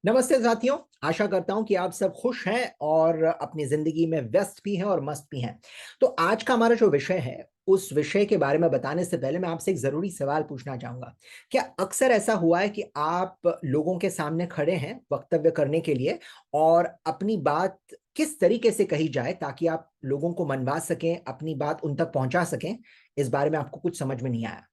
नमस्ते साथियों। आशा करता हूं कि आप सब खुश हैं और अपनी जिंदगी में व्यस्त भी हैं और मस्त भी हैं। तो आज का हमारा जो विषय है, उस विषय के बारे में बताने से पहले मैं आपसे एक जरूरी सवाल पूछना चाहूंगा। क्या अक्सर ऐसा हुआ है कि आप लोगों के सामने खड़े हैं वक्तव्य करने के लिए और अपनी बात किस तरीके से कही जाए ताकि आप लोगों को मनवा सकें, अपनी बात उन तक पहुंचा सकें, इस बारे में आपको कुछ समझ में नहीं आया?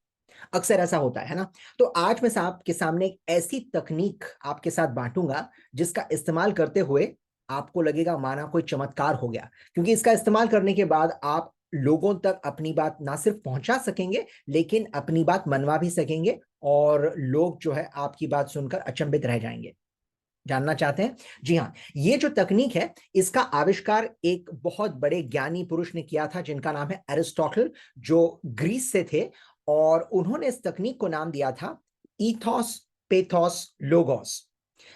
अक्सर ऐसा होता है ना? तो आज मैं आपके सामने एक ऐसी तकनीक आपके साथ बांटूंगा जिसका इस्तेमाल करते हुए आपको लगेगा माना कोई चमत्कार हो गया, क्योंकि इसका इस्तेमाल करने के बाद आप लोगों तक अपनी बात ना सिर्फ पहुंचा सकेंगे लेकिन अपनी बात मनवा भी सकेंगे और लोग जो है आपकी बात सुनकर अचंभित रह जाएंगे। जानना चाहते हैं? जी हाँ, ये जो तकनीक है इसका आविष्कार एक बहुत बड़े ज्ञानी पुरुष ने किया था जिनका नाम है एरिस्टोटल, जो ग्रीस से थे। और उन्होंने इस तकनीक को नाम दिया था ईथोस पेथोस लोगोस।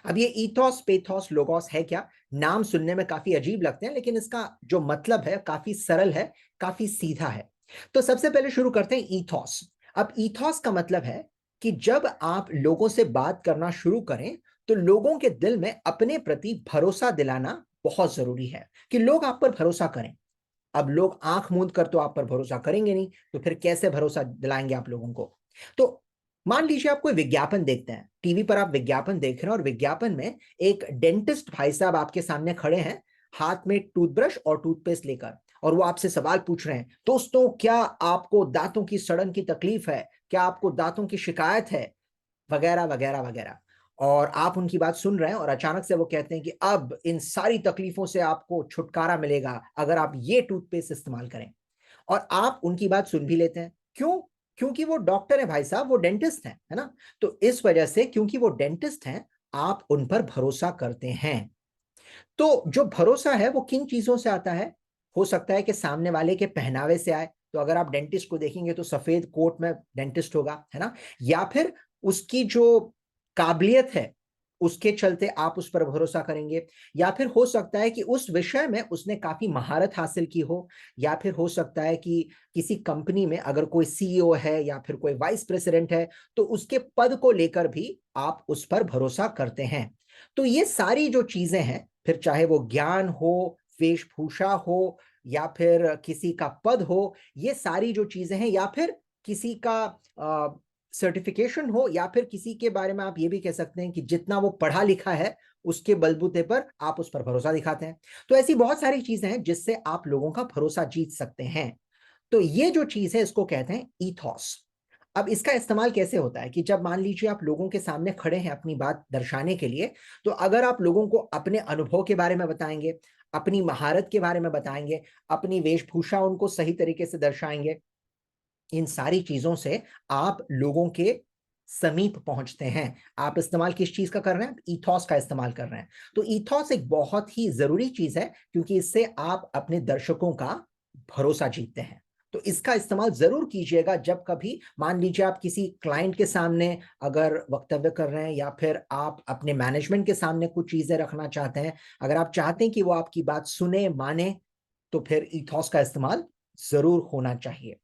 अब ये ईथोस पेथोस लोगोस है क्या? नाम सुनने में काफी अजीब लगते हैं लेकिन इसका जो मतलब है काफी सरल है, काफी सीधा है। तो सबसे पहले शुरू करते हैं ईथोस। अब ईथोस का मतलब है कि जब आप लोगों से बात करना शुरू करें तो लोगों के दिल में अपने प्रति भरोसा दिलाना बहुत जरूरी है कि लोग आप पर भरोसा करें। अब लोग आंख मूंद कर तो आप पर भरोसा करेंगे नहीं, तो फिर कैसे भरोसा दिलाएंगे आप लोगों को? तो मान लीजिए आप कोई विज्ञापन देखते हैं, टीवी पर आप विज्ञापन देख रहे हैं और विज्ञापन में एक डेंटिस्ट भाई साहब आपके सामने खड़े हैं, हाथ में टूथब्रश और टूथपेस्ट लेकर, और वो आपसे सवाल पूछ रहे हैं, दोस्तों क्या आपको दांतों की सड़न की तकलीफ है, क्या आपको दांतों की शिकायत है, वगैरह वगैरह वगैरह। और आप उनकी बात सुन रहे हैं और अचानक से वो कहते हैं कि अब इन सारी तकलीफों से आपको छुटकारा मिलेगा अगर आप ये टूथपेस्ट इस्तेमाल करें। और आप उनकी बात सुन भी लेते हैं। क्यों? क्योंकि वो डॉक्टर है भाई साहब, वो डेंटिस्ट है ना? तो इस वजह से, क्योंकि वो डेंटिस्ट हैं, आप उन पर भरोसा करते हैं। तो जो भरोसा है वो किन चीजों से आता है? हो सकता है कि सामने वाले के पहनावे से आए, तो अगर आप डेंटिस्ट को देखेंगे तो सफेद कोट में डेंटिस्ट होगा, है ना? या फिर उसकी जो काबिलियत है उसके चलते आप उस पर भरोसा करेंगे। या फिर हो सकता है कि उस विषय में उसने काफी महारत हासिल की हो। या फिर हो सकता है कि किसी कंपनी में अगर कोई सीईओ है या फिर कोई वाइस प्रेसिडेंट है तो उसके पद को लेकर भी आप उस पर भरोसा करते हैं। तो ये सारी जो चीजें हैं, फिर चाहे वो ज्ञान हो, वेशभूषा हो, या फिर किसी का पद हो, ये सारी जो चीजें हैं, या फिर किसी का सर्टिफिकेशन हो, या फिर किसी के बारे में आप ये भी कह सकते हैं कि जितना वो पढ़ा लिखा है उसके बलबूते पर आप उस पर भरोसा दिखाते हैं। तो ऐसी बहुत सारी चीजें हैं जिससे आप लोगों का भरोसा जीत सकते हैं। तो ये जो चीज है इसको कहते हैं ईथॉस। अब इसका इस्तेमाल कैसे होता है कि जब मान लीजिए आप लोगों के सामने खड़े हैं अपनी बात दर्शाने के लिए, तो अगर आप लोगों को अपने अनुभव के बारे में बताएंगे, अपनी महारत के बारे में बताएंगे, अपनी वेशभूषा उनको सही तरीके से दर्शाएंगे, इन सारी चीजों से आप लोगों के समीप पहुंचते हैं। आप इस्तेमाल किस चीज का कर रहे हैं? ईथॉस का इस्तेमाल कर रहे हैं। तो ईथॉस एक बहुत ही जरूरी चीज है क्योंकि इससे आप अपने दर्शकों का भरोसा जीतते हैं। तो इसका इस्तेमाल जरूर कीजिएगा जब कभी मान लीजिए आप किसी क्लाइंट के सामने अगर वक्तव्य कर रहे हैं, या फिर आप अपने मैनेजमेंट के सामने कुछ चीजें रखना चाहते हैं, अगर आप चाहते हैं कि वो आपकी बात सुने माने, तो फिर ईथॉस का इस्तेमाल जरूर होना चाहिए।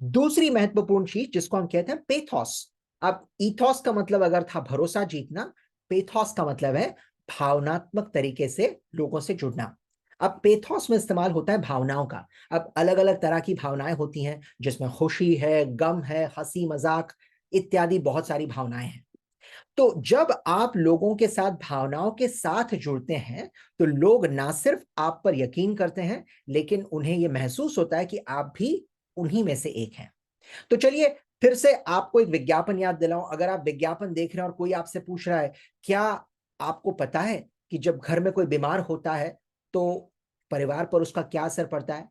दूसरी महत्वपूर्ण चीज जिसको हम कहते हैं पेथोस। अब ईथॉस का मतलब अगर था भरोसा जीतना, पेथोस का मतलब है भावनात्मक तरीके से लोगों से जुड़ना। अब पेथोस में इस्तेमाल होता है भावनाओं का। अब अलग अलग तरह की भावनाएं होती हैं जिसमें खुशी है, गम है, हंसी मजाक इत्यादि बहुत सारी भावनाएं हैं। तो जब आप लोगों के साथ भावनाओं के साथ जुड़ते हैं तो लोग ना सिर्फ आप पर यकीन करते हैं लेकिन उन्हें यह महसूस होता है कि आप भी उन्हीं में से एक हैं। तो चलिए फिर से आपको एक विज्ञापन याद दिलाऊं। अगर आप विज्ञापन देख रहे हैं और कोई आपसे पूछ रहा है, क्या आपको पता है कि जब घर में कोई बीमार होता है तो परिवार पर उसका क्या असर पड़ता है?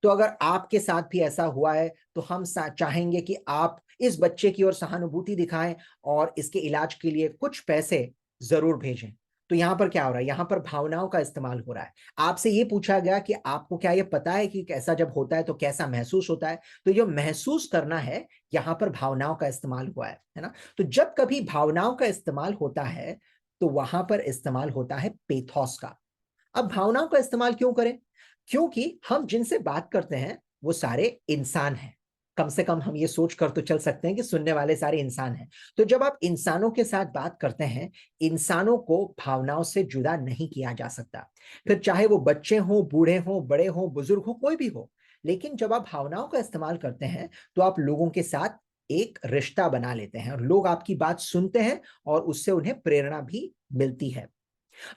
तो अगर आपके साथ भी ऐसा हुआ है तो हम चाहेंगे कि आप इस बच्चे की ओर सहानुभूति दिखाएं और इसके इलाज के लिए कुछ पैसे जरूर भेजें। तो यहां पर क्या हो रहा है? यहां पर भावनाओं का इस्तेमाल हो रहा है। आपसे ये पूछा गया कि आपको क्या ये पता है कि कैसा जब होता है तो कैसा महसूस होता है? तो जो महसूस करना है, यहां पर भावनाओं का इस्तेमाल हुआ है ना? तो जब कभी भावनाओं का इस्तेमाल होता है तो वहां पर इस्तेमाल होता है पेथोस का। अब भावनाओं का इस्तेमाल क्यों करें? क्योंकि हम जिनसे बात करते हैं वो सारे इंसान हैं। कम से कम हम ये सोच कर तो चल सकते हैं कि सुनने वाले सारे इंसान हैं। तो जब आप इंसानों के साथ बात करते हैं, इंसानों को भावनाओं से जुदा नहीं किया जा सकता। फिर चाहे वो बच्चे हों, बूढ़े हों, बड़े हों, बुजुर्ग हों, कोई भी हो। लेकिन जब आप भावनाओं का इस्तेमाल करते हैं, तो आप लोगों के साथ एक रिश्ता बना लेते हैं और लोग आपकी बात सुनते हैं और उससे उन्हें प्रेरणा भी मिलती है।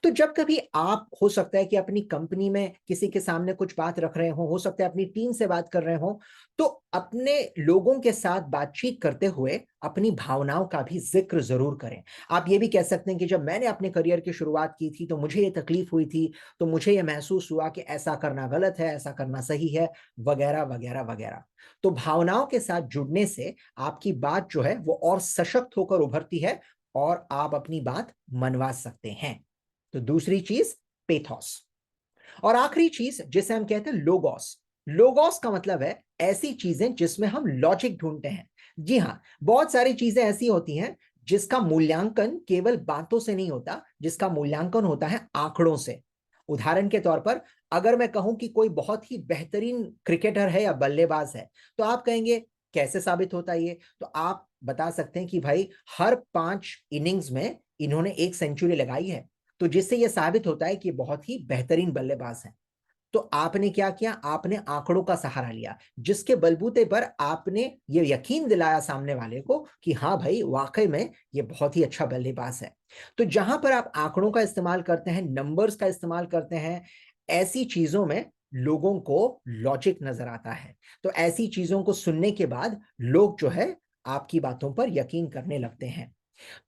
तो जब कभी आप हो सकता है कि अपनी कंपनी में किसी के सामने कुछ बात रख रहे हो सकता है अपनी टीम से बात कर रहे हो, तो अपने लोगों के साथ बातचीत करते हुए अपनी भावनाओं का भी जिक्र जरूर करें। आप ये भी कह सकते हैं कि जब मैंने अपने करियर की शुरुआत की थी तो मुझे ये तकलीफ हुई थी, तो मुझे ये महसूस हुआ कि ऐसा करना गलत है, ऐसा करना सही है, वगैरह वगैरह वगैरह। तो भावनाओं के साथ जुड़ने से आपकी बात जो है वो और सशक्त होकर उभरती है और आप अपनी बात मनवा सकते हैं। तो दूसरी चीज पेथोस। और आखिरी चीज जिसे हम कहते हैं लोगोस। लोगोस का मतलब है ऐसी चीजें जिसमें हम लॉजिक ढूंढते हैं। जी हां, बहुत सारी चीजें ऐसी होती हैं जिसका मूल्यांकन केवल बातों से नहीं होता, जिसका मूल्यांकन होता है आंकड़ों से। उदाहरण के तौर पर अगर मैं कहूं कि कोई बहुत ही बेहतरीन क्रिकेटर है या बल्लेबाज है, तो आप कहेंगे कैसे साबित होता है ये? तो आप बता सकते हैं कि भाई हर 5 इनिंग्स में इन्होंने एक सेंचुरी लगाई है, तो जिससे यह साबित होता है कि बहुत ही बेहतरीन बल्लेबाज हैं। तो आपने क्या किया? आपने आंकड़ों का सहारा लिया, जिसके बलबूते पर आपने ये यकीन दिलाया सामने वाले को कि हाँ भाई वाकई में ये बहुत ही अच्छा बल्लेबाज है। तो जहां पर आप आंकड़ों का इस्तेमाल करते हैं, नंबर्स का इस्तेमाल करते हैं, ऐसी चीजों में लोगों को लॉजिक नजर आता है। तो ऐसी चीजों को सुनने के बाद लोग जो है आपकी बातों पर यकीन करने लगते हैं।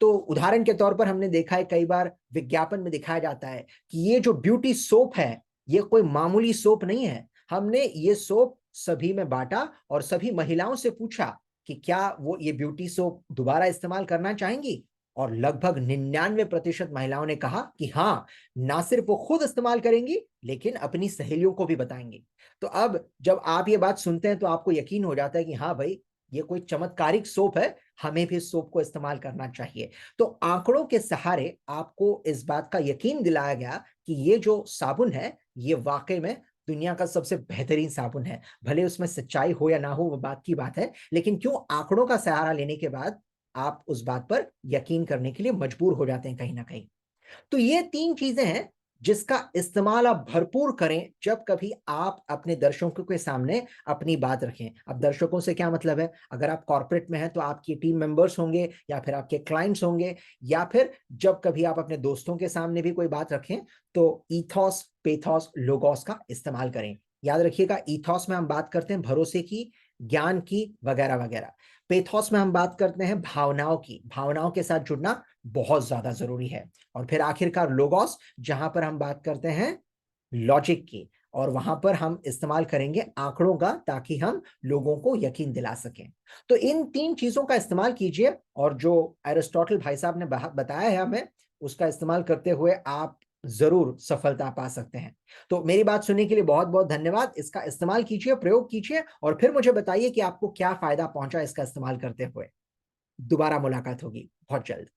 तो उदाहरण के तौर पर हमने देखा है कई बार विज्ञापन में दिखाया जाता है कि ये जो ब्यूटी सोप है, ये कोई मामूली सोप नहीं है। हमने ये सोप सभी में बांटा और सभी महिलाओं से पूछा कि क्या वो ये ब्यूटी सोप दोबारा इस्तेमाल करना चाहेंगी, और लगभग 99% महिलाओं ने कहा कि हाँ, ना सिर्फ वो खुद इस्तेमाल करेंगी लेकिन अपनी सहेलियों को भी बताएंगी। तो अब जब आप ये बात सुनते हैं तो आपको यकीन हो जाता है कि हाँ भाई, ये कोई चमत्कारिक सोप है, हमें भी इस सोप को इस्तेमाल करना चाहिए। तो आंकड़ों के सहारे आपको इस बात का यकीन दिलाया गया कि ये जो साबुन है ये वाकई में दुनिया का सबसे बेहतरीन साबुन है। भले उसमें सच्चाई हो या ना हो वो बात की बात है, लेकिन क्यों आंकड़ों का सहारा लेने के बाद आप उस बात पर यकीन करने के लिए मजबूर हो जाते हैं कहीं ना कहीं। तो ये 3 चीजें हैं जिसका इस्तेमाल आप भरपूर करें जब कभी आप अपने दर्शकों के सामने अपनी बात रखें। अब दर्शकों से क्या मतलब है? अगर आप कॉर्पोरेट में हैं तो आपकी टीम मेंबर्स होंगे या फिर आपके क्लाइंट्स होंगे, या फिर जब कभी आप अपने दोस्तों के सामने भी कोई बात रखें तो ईथॉस, पेथॉस, लोगोस का इस्तेमाल करें। याद रखिएगा, ईथॉस में हम बात करते हैं भरोसे की, ज्ञान की, वगैरह वगैरह। पेथोस में हम बात करते हैं भावनाओं की, भावनाओं के साथ जुड़ना बहुत ज्यादा जरूरी है। और फिर आखिरकार लोगोस, जहां पर हम बात करते हैं लॉजिक की, और वहां पर हम इस्तेमाल करेंगे आंकड़ों का ताकि हम लोगों को यकीन दिला सकें। तो इन 3 चीजों का इस्तेमाल कीजिए, और जो एरिस्टोटल भाई साहब ने बताया है हमें, उसका इस्तेमाल करते हुए आप जरूर सफलता पा सकते हैं। तो मेरी बात सुनने के लिए बहुत बहुत धन्यवाद। इसका इस्तेमाल कीजिए, प्रयोग कीजिए, और फिर मुझे बताइए कि आपको क्या फायदा पहुंचा इसका इस्तेमाल करते हुए। दोबारा मुलाकात होगी बहुत जल्द।